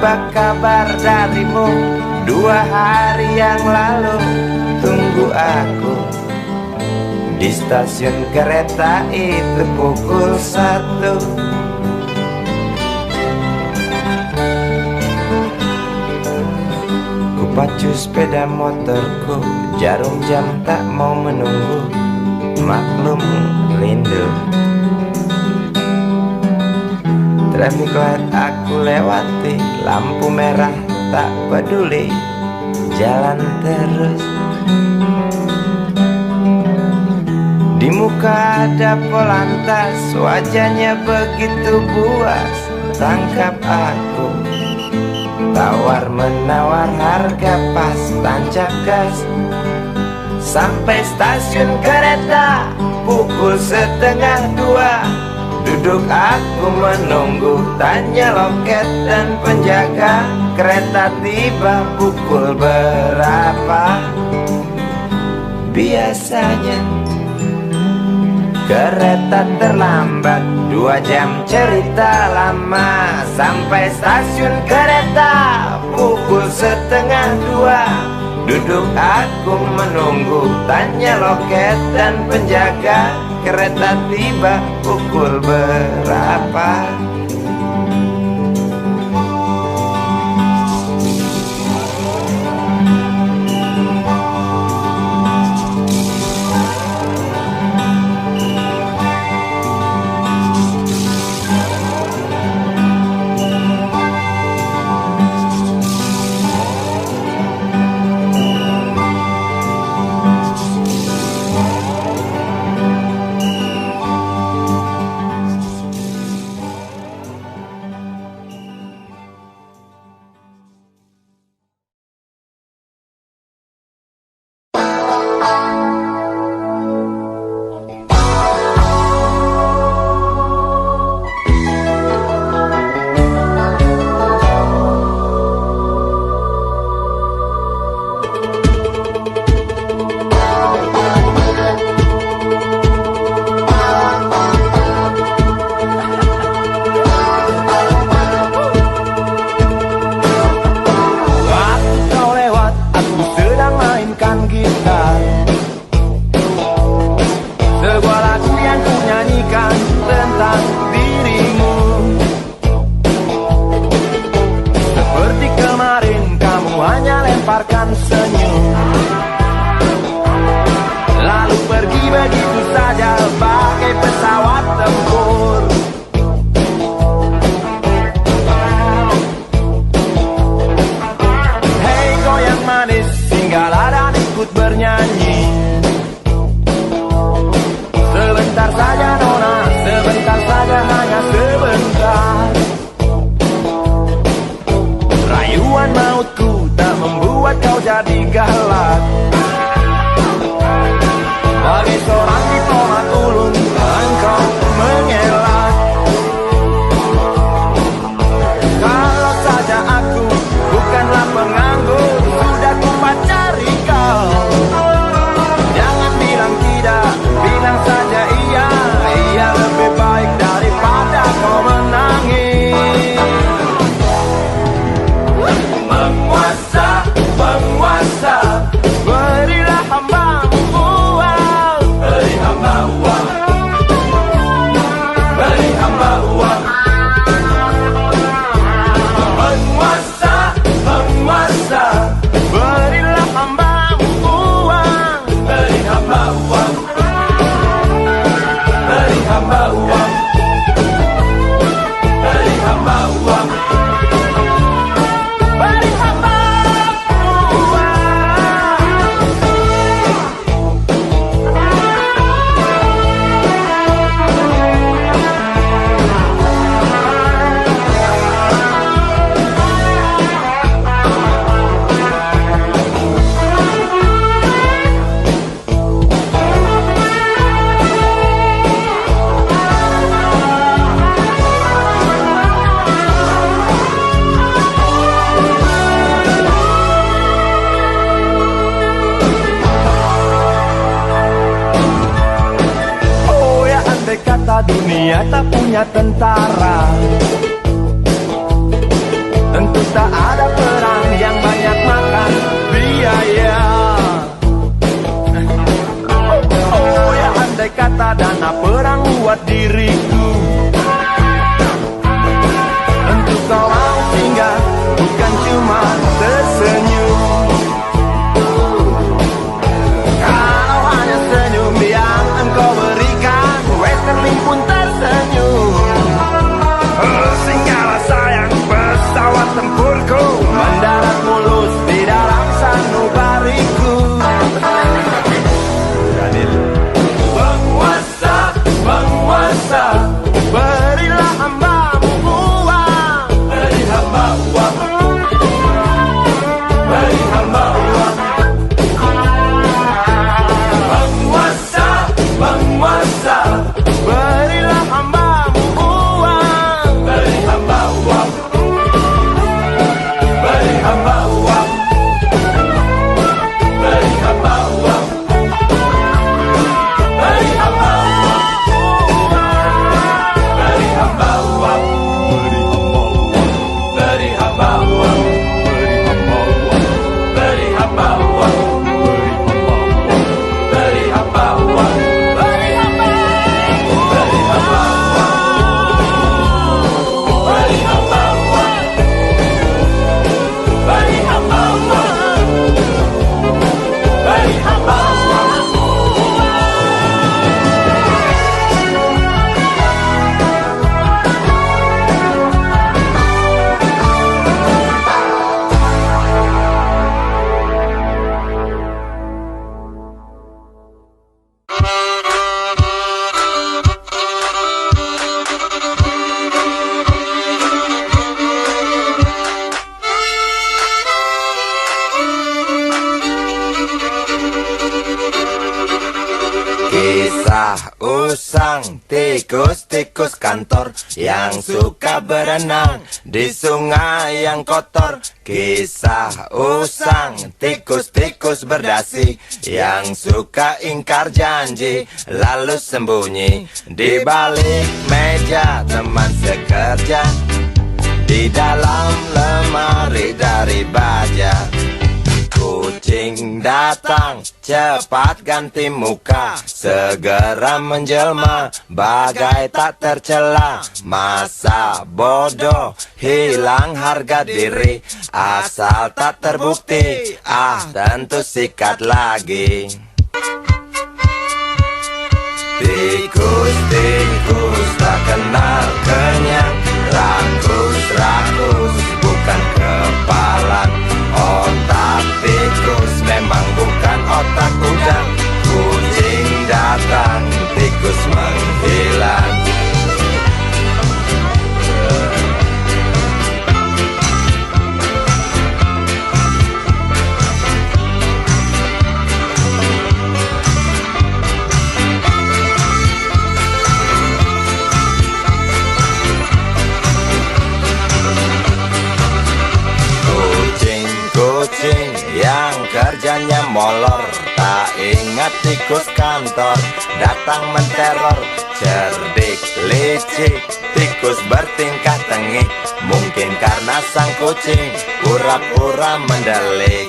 apa kabar darimu? 2 hari yang lalu tunggu aku di stasiun kereta itu pukul 1. Ku pacu sepeda motorku, jarum jam tak mau menunggu, maklum rindu. Traffic light aku lewati, lampu merah tak peduli, jalan terus. Di muka ada polantas, wajahnya begitu buas, tangkap aku. Tawar menawar harga pas, tancap gas. Sampai stasiun kereta pukul 1:30. Duduk aku menunggu, tanya loket dan penjaga, kereta tiba pukul berapa? Biasanya kereta terlambat 2 jam, cerita lama. Sampai stasiun kereta pukul 1:30. Duduk aku menunggu, tanya loket dan penjaga, kereta tiba pukul berapa? dunia tak punya tentara, tentu tak Kisah usang tikus-tikus kantor yang suka berenang di sungai yang kotor. Kisah usang tikus-tikus berdasi yang suka ingkar janji lalu sembunyi di balik meja teman sekerja, di dalam lemari dari baja. Kucing datang, cepat ganti muka, segera menjelma, bagai tak tercela. Masa bodoh, hilang harga diri, asal tak terbukti, tentu sikat lagi. Tikus-tikus tak kenal kenyang, rakus-rakus bukan kepalan. Otak tikus memang bukan otak udang. Kucing datang, tikus menghilang. Kucing yang kerjanya molor, tak ingat tikus kantor datang menteror. Cerdik, licik, tikus bertingkah tengik, mungkin karena sang kucing pura-pura mendelik.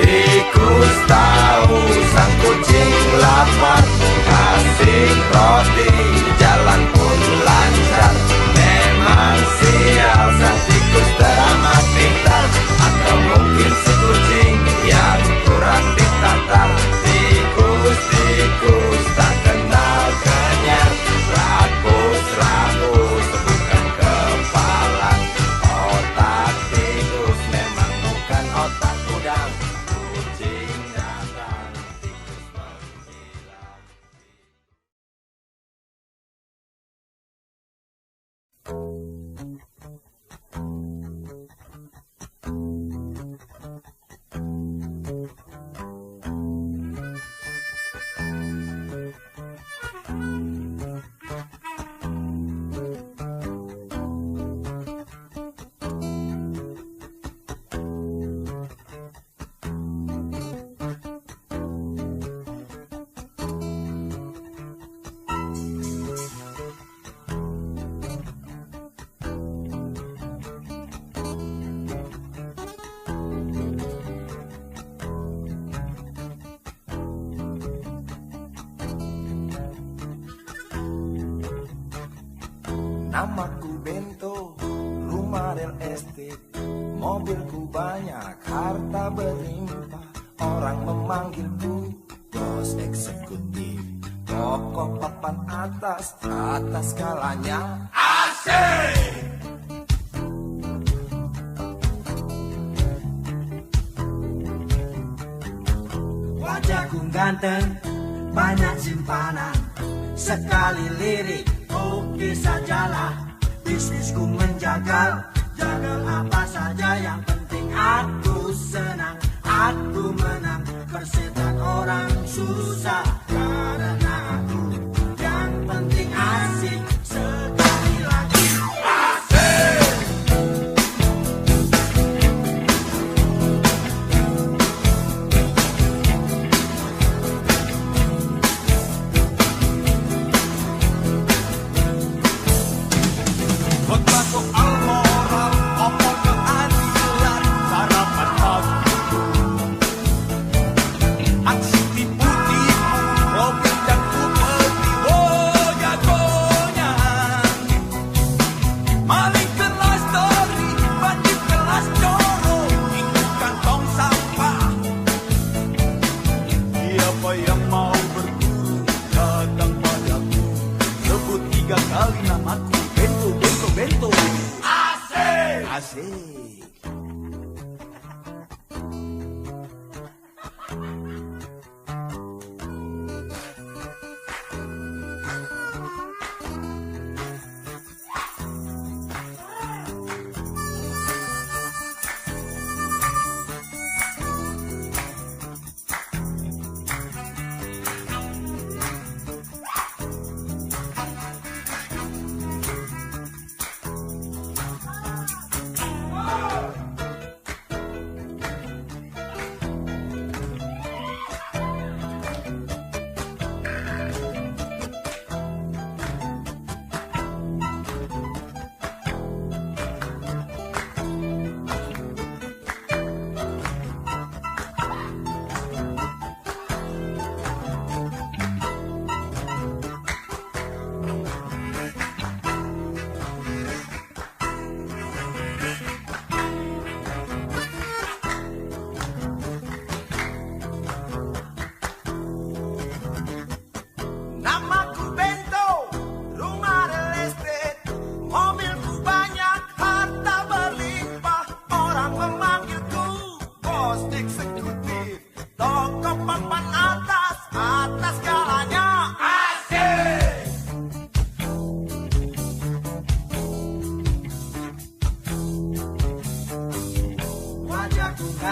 Tikus tahu sang kucing lapar, kasih roti, jalan pun lancar. Memang sial sang tikus teramat pintar, atau mungkin si kucing yang kurang ditatar. Tikus-tikus tak kenal kenyang, rakus-rakus bukan kepalan. Otak tikus memang bukan otak udang. Kucing datang, tikus menghilang. Namaku Bento, rumah real estate, mobilku banyak, harta berlimpah. Orang memanggilku bos eksekutif, pokok papan atas skalanya asik. Wajahku ganteng, banyak simpanan, sekali lirik oke sajalah. Bisnisku menjagal, jagal apa saja, yang penting aku senang, aku menang. Persetan orang susah karena aku, yang penting asik. Sekali lagi asik. Khotbah soal moral, omong keadilan, sarapan pagi, aksi tipu-tipu, robek dan kupeti, goyah-goyah. Maling kelas tori, bandit kelas coro, ikutkan tong sampah. Siapa yang mau berburu, datang padaku, sebut 3 kali namaku. Bento, Bento, Bento. Asik. Asik.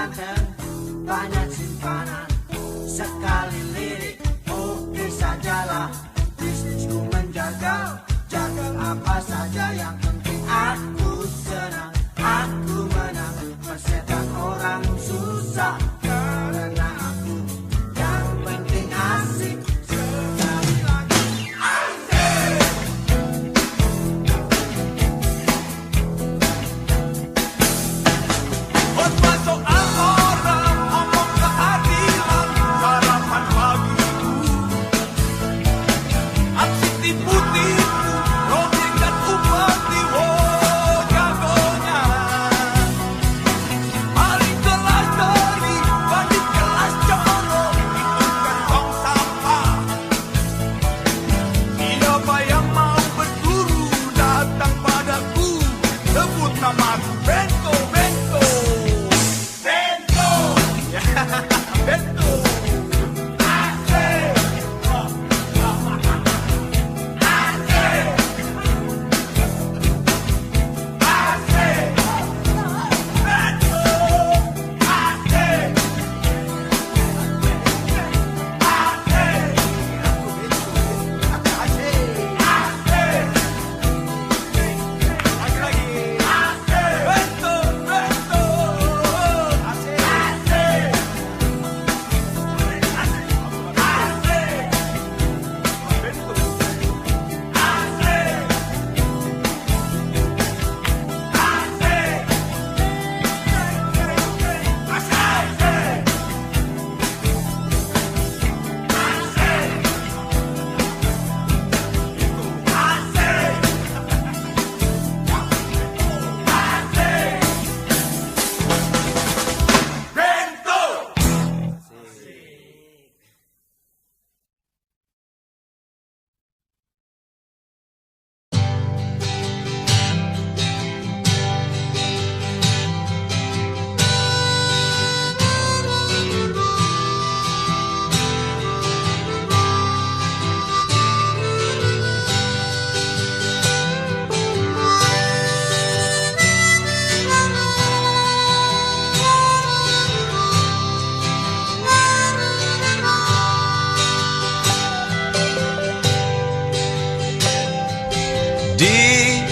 Banten banyak simpanan, sekali lirik oke sajalah. Bisnisku menjaga, jaga apa saja, yang penting aku senang, aku menang. Persetan orang susah karena aku yang penting asik. Sekali lagi asik. Buat soal orang ngomong keadilan, sarapan pagiku, aksi tipu-tipu, rolling dan upati, wow jagonya. Paling kelas dari bandit kelas colo, itu kan tong sampah. Siapa yang mau berguru datang padaku, sebut namaku Bento, Bento, Bento, Bento. Asik. Asik. Bento. Asik. Lagi-lagi. Bento, Bento. Asik. Di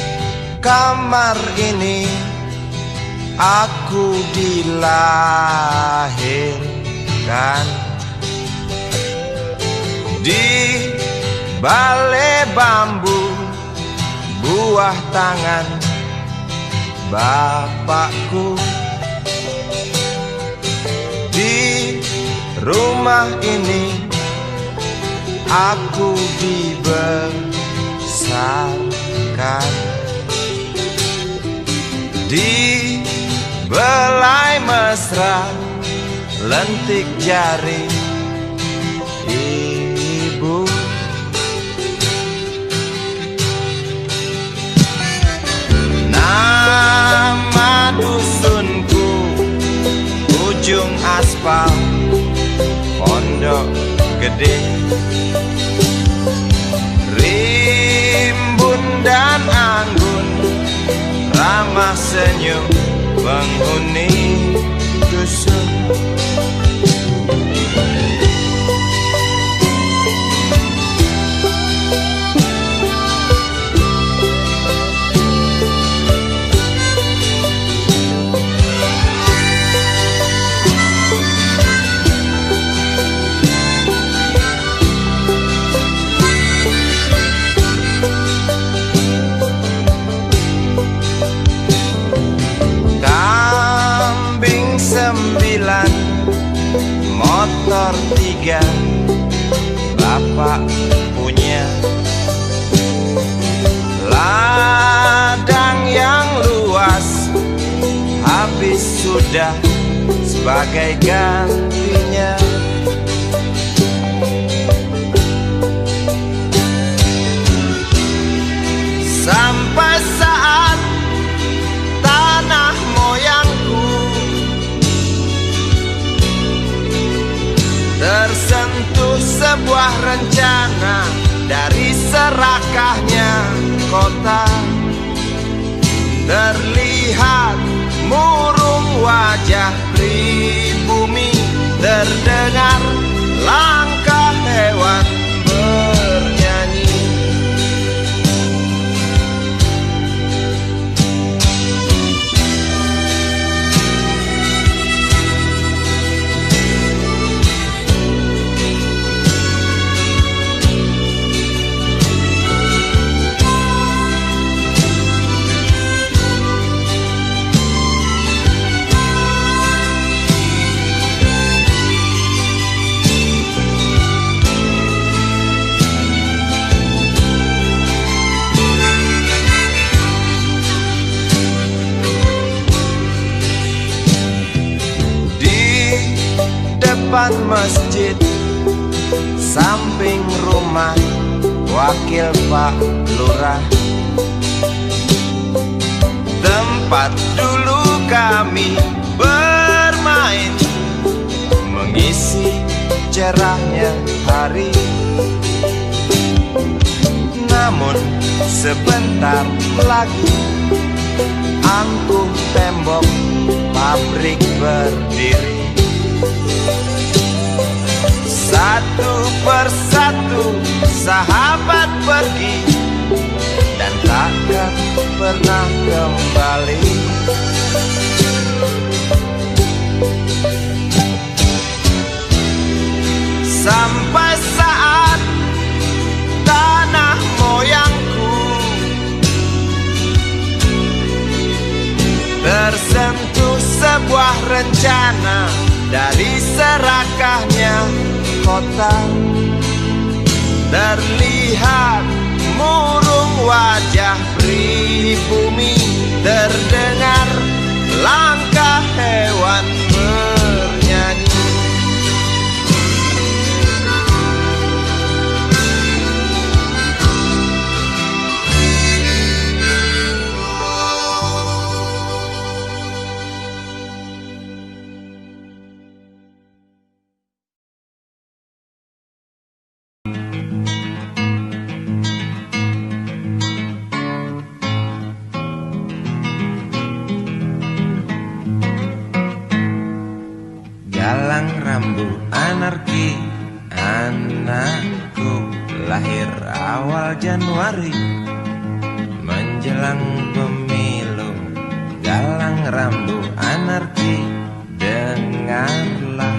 kamar ini aku dilahirkan, di balai bambu buah tangan bapakku. Di rumah ini aku dibesarkan, di belai mesra lentik jari ibu. Nama dusunku ujung aspal Pondok Gede. Rimbun dan anggun ramah senyum penghuni dusun. Motor 3 bapak punya, ladang yang luas habis sudah sebagai gantinya. Sampai saat tanah moyangku tersentuh sebuah rencana, dari serakahnya kota terlihat murung wajah pria. terdengar langkah hewan bernyanyi. Depan masjid, samping rumah wakil Pak Lurah, tempat dulu kami bermain, mengisi cerahnya hari. Namun sebentar lagi angkuh tembok pabrik berdiri. Satu persatu sahabat pergi dan takkan pernah kembali. Sampai saat tanah moyangku tersentuh sebuah rencana dari serakahnya kota. Terlihat murung wajah pribumi, terdengar langkah hewan bernyanyi. Galang rambu anarki, anakku lahir awal Januari menjelang pemilu. Galang rambu anarki, dengarlah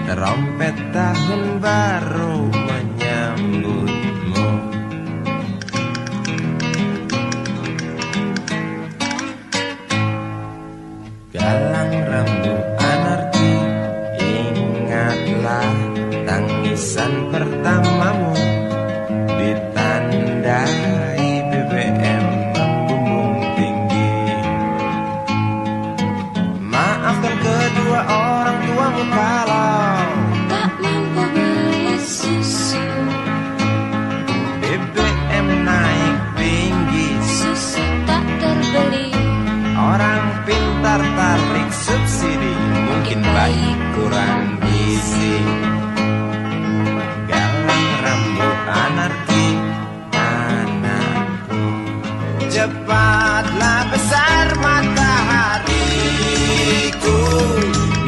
trompet tahun baru menyambutmu. Galang rambu anarki, ingatlah tangisan pertamamu ditandai BBM membumbung tinggi. Maafkan kedua orang tuamu kalau tak mampu beli susu. BBM naik tinggi, Susu tak terbeli. orang pintar tarik subsidi, mungkin baik kurang gizi. Galang rambu anarki, anakku, cepatlah besar matahariku,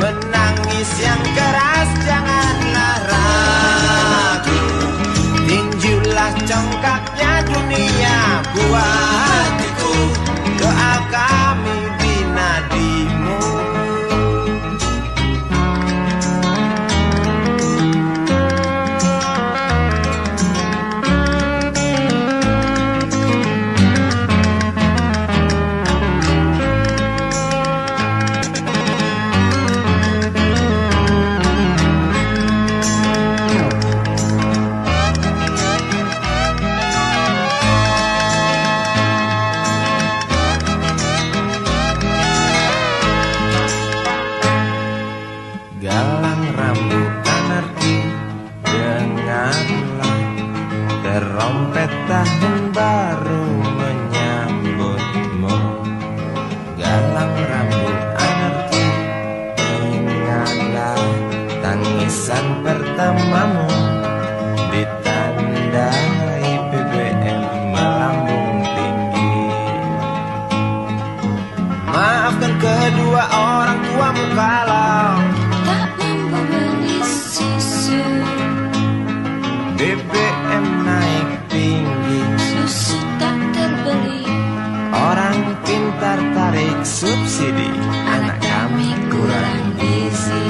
menangis yang keras janganlah ragu, tinjulah congkaknya dunia buat hatiku, doa kami binadimu. Galang rambu anarki, dengarlah trompet tahun baru menyambutmu. Galang rambu anarki, ingatlah tangisan pertamamu ditandai BBM melambung tinggi. Maafkan kedua orang tuamu kalau Tak mampu subsidi, anak kami kurang gizi.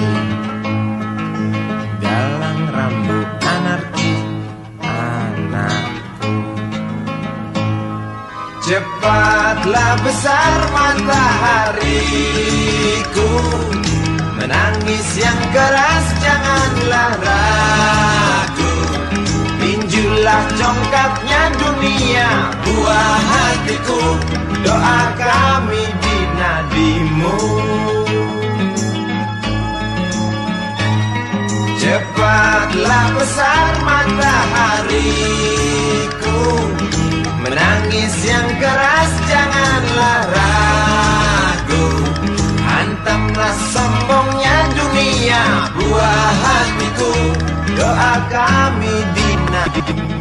Galang rambut anarki, anakku. Cepatlah besar matahariku, menangis yang keras janganlah ragu. Tinjulah congkaknya dunia, buah hatiku, doa kami di nadimu. Cepatlah besar matahariku, menangis yang keras janganlah ragu. Hantamlah sombongnya dunia, buah hatiku, doa kami di nadimu.